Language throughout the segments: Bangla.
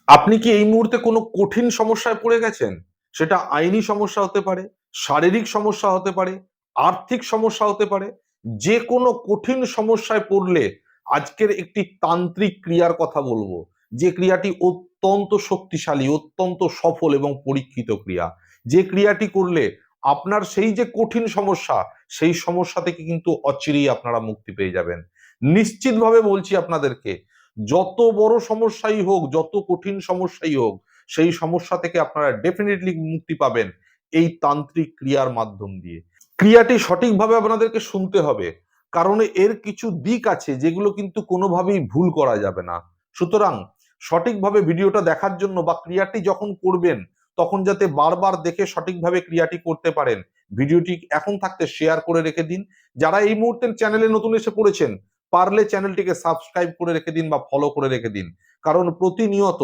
আপনি কি এই মুহূর্তে কোনো কঠিন সমস্যায় পড়ে গেছেন? সেটা আইনি সমস্যা হতে পারে, শারীরিক সমস্যা হতে পারে, আর্থিক সমস্যা হতে পারে। যে কোনো কঠিন সমস্যায় পড়লে আজকের একটি তান্ত্রিক ক্রিয়ার কথা বলবো। যে ক্রিয়াটি অত্যন্ত শক্তিশালী, অত্যন্ত সফল এবং পরীক্ষিত ক্রিয়া। যে ক্রিয়াটি করলে আপনার সেই যে কঠিন সমস্যা, সেই সমস্যা থেকে কিন্তু অচিরেই আপনারা মুক্তি পেয়ে যাবেন। নিশ্চিতভাবে বলছি আপনাদেরকে, যত বড় সমস্যাই হোক, যত কঠিন সমস্যাই হোক, সেই সমস্যা থেকে আপনারা ডেফিনেটলি মুক্তি পাবেন এই তান্ত্রিক ক্রিয়ার মাধ্যম দিয়ে। ক্রিয়াটি সঠিকভাবে আপনাদেরকে শুনতে হবে, কারণ এর কিছু দিক আছে যেগুলো কিন্তু কোনোভাবেই ভুল করা যাবে না। সুতরাং সঠিকভাবে ভিডিওটা দেখার জন্য বা ক্রিয়াটি যখন করবেন তখন যাতে বারবার দেখে সঠিকভাবে ক্রিয়াটি করতে পারেন, ভিডিওটি এখন থাকতে শেয়ার করে রেখে দিন। যারা এই মুহূর্তে চ্যানেলে নতুন এসে পড়েছেন, পারলে চ্যানেলটিকে সাবস্ক্রাইব করে রেখে দিন বা ফলো করে রেখে দিন, কারণ প্রতিনিয়ত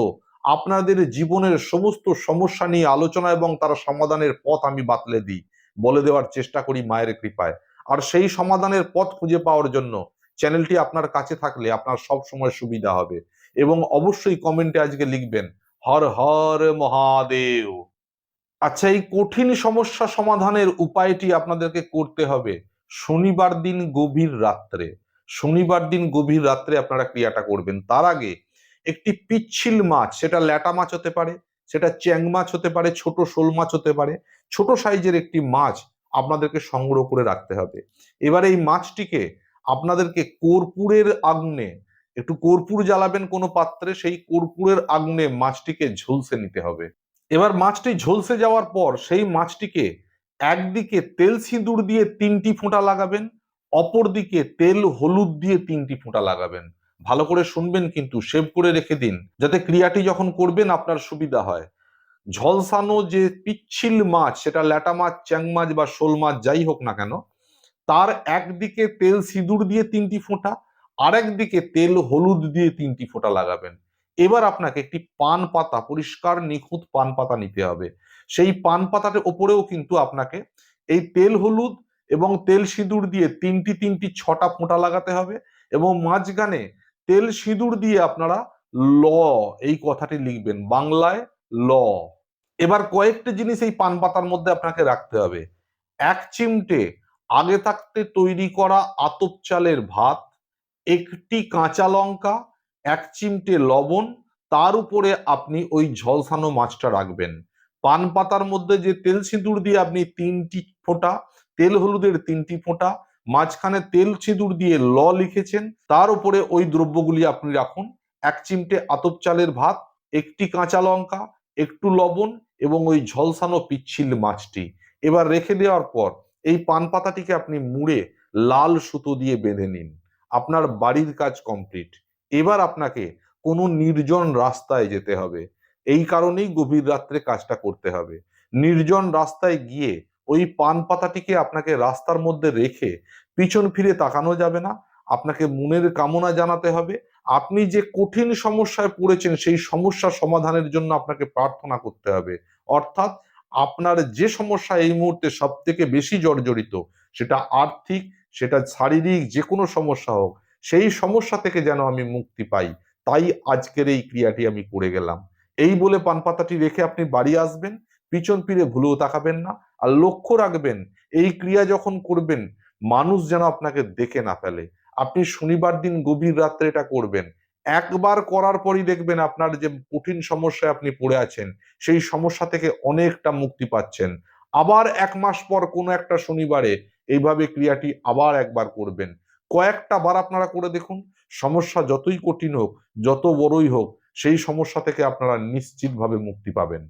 আপনাদের জীবনের সমস্ত সমস্যা নিয়ে আলোচনা এবং তার সমাধানের পথ আমি বাতলে দিই, বলে দেওয়ার চেষ্টা করি মায়ের কৃপায়। আর সেই সমাধানের পথ খুঁজে পাওয়ার জন্য চ্যানেলটি আপনার কাছে থাকলে আপনার সব সময় সুবিধা হবে। এবং অবশ্যই কমেন্টে আজকে লিখবেন হর হর মহাদেব। আচ্ছা, এই কঠিন সমস্যা সমাধানের উপায়টি আপনাদেরকে করতে হবে শনিবার দিন গভীর রাত্রে। শনিবার দিন গভীর রাত্রে আপনারা ক্রিয়াটা করবেন। তার আগে একটি পিচ্ছিল মাছ, সেটা ল্যাটা মাছ হতে পারে, সেটা চ্যাং মাছ হতে পারে, ছোট শোল মাছ হতে পারে, ছোট সাইজের একটি মাছ আপনাদেরকে সংগ্রহ করে রাখতে হবে। এবার এই মাছটিকে আপনাদেরকে কর্পূরের আগুনে, একটু কর্পূর জ্বালাবেন কোনো পাত্রে, সেই কর্পূরের আগুনে মাছটিকে ঝলসে নিতে হবে। এবার মাছটি ঝলসে যাওয়ার পর সেই মাছটিকে একদিকে তেল সিঁদুর দিয়ে 3টি ফোঁটা লাগাবেন, অপর দিকে তেল হলুদ দিয়ে 3টি ফোঁটা লাগাবেন। ভালো করে শুনবেন, কিন্তু সেভ করে রেখে দিন, যাতে ক্রিয়াটি যখন করবেন আপনার সুবিধা হয়। ঝলসানো যে পিচ্ছিল মাছ, সেটা ল্যাটা মাছ, চ্যাং মাছ বা শোল মাছ যাই হোক না কেন, তার একদিকে তেল সিঁদুর দিয়ে 3টি ফোঁটা, আর একদিকে তেল হলুদ দিয়ে 3টি ফোঁটা লাগাবেন। এবার আপনাকে একটি পান পাতা, পরিষ্কার নিখুঁত পান পাতা নিতে হবে। সেই পান পাতাটার ওপরেও কিন্তু আপনাকে এই তেল হলুদ এবং তেল সিঁদুর দিয়ে 3টি 6টা ফোঁটা লাগাতে হবে, এবং মাঝখানে তেল সিঁদুর দিয়ে আপনারা ল, এই কথাটি লিখবেন বাংলায়, ল। এবার কয়েকটি জিনিস এই পান পাতার মধ্যে আপনাকে রাখতে হবে। 1 চিমটে আগে থাকতে তৈরি করা আতপ চালের ভাত, একটি কাঁচা লঙ্কা, 1 চিমটে লবণ, তার উপরে আপনি ওই ঝলসানো মাছটা রাখবেন। পান পাতার মধ্যে যে তেল সিঁদুর দিয়ে আপনি 3টি ফোঁটা, তেল হলুদের 3টি ফোঁটা, মাঝখানে তেল সিঁদুর দিয়ে ল লিখেছেন, তার উপরে ওই দ্রব্যগুলি আপনি রাখুন। 1 চিমটে আতপ চালের ভাত, একটি কাঁচা লঙ্কা, একটু লবণ এবং ওই ঝলসানো পিচ্ছিল মাছটি। এবার রেখে দেওয়ার পর এই পান পাতাটিকে আপনি মুড়ে লাল সুতো দিয়ে বেঁধে নিন। আপনার বাড়ির কাজ কমপ্লিট। এবার আপনাকে কোনো নির্জন রাস্তায় যেতে হবে। এই কারণেই গভীর রাত্রে কাজটা করতে হবে। নির্জন রাস্তায় গিয়ে ওই পান পাতাটিকে আপনাকে রাস্তার মধ্যে রেখে পিছন ফিরে তাকানো যাবে না। আপনাকে মনের কামনা জানাতে হবে। আপনি যে কঠিন সমস্যায় পড়েছেন সেই সমস্যা সমাধানের জন্য আপনাকে প্রার্থনা করতে হবে। অর্থাৎ আপনার যে সমস্যা এই মুহূর্তে সব থেকে বেশি জর্জরিত, সেটা আর্থিক, সেটা শারীরিক, যে কোনো সমস্যা হোক, সেই সমস্যা থেকে যেন আমি মুক্তি পাই, তাই আজকের এই ক্রিয়াটি আমি করে গেলাম। এই বলে পান পাতাটি রেখে আপনি বাড়ি আসবেন, পিছন ফিরে ভুলেও তাকাবেন না। আর লক্ষ্য রাখবেন, এই ক্রিয়া যখন করবেন মানুষ যেন আপনাকে দেখে না ফেলে। আপনি শনিবার দিন গভীর রাত্রে এটা করবেন। একবার করার পরই দেখবেন আপনার যে কঠিন সমস্যায় আপনি পড়ে আছেন সেই সমস্যা থেকে অনেকটা মুক্তি পাচ্ছেন। আবার 1 মাস পর কোনো একটা শনিবারে এইভাবে ক্রিয়াটি আবার একবার করবেন। কয়েকটা বার আপনারা করে দেখুন, সমস্যা যতই কঠিন হোক, যত বড়ই হোক, সেই সমস্যা থেকে আপনারা নিশ্চিতভাবে মুক্তি পাবেন।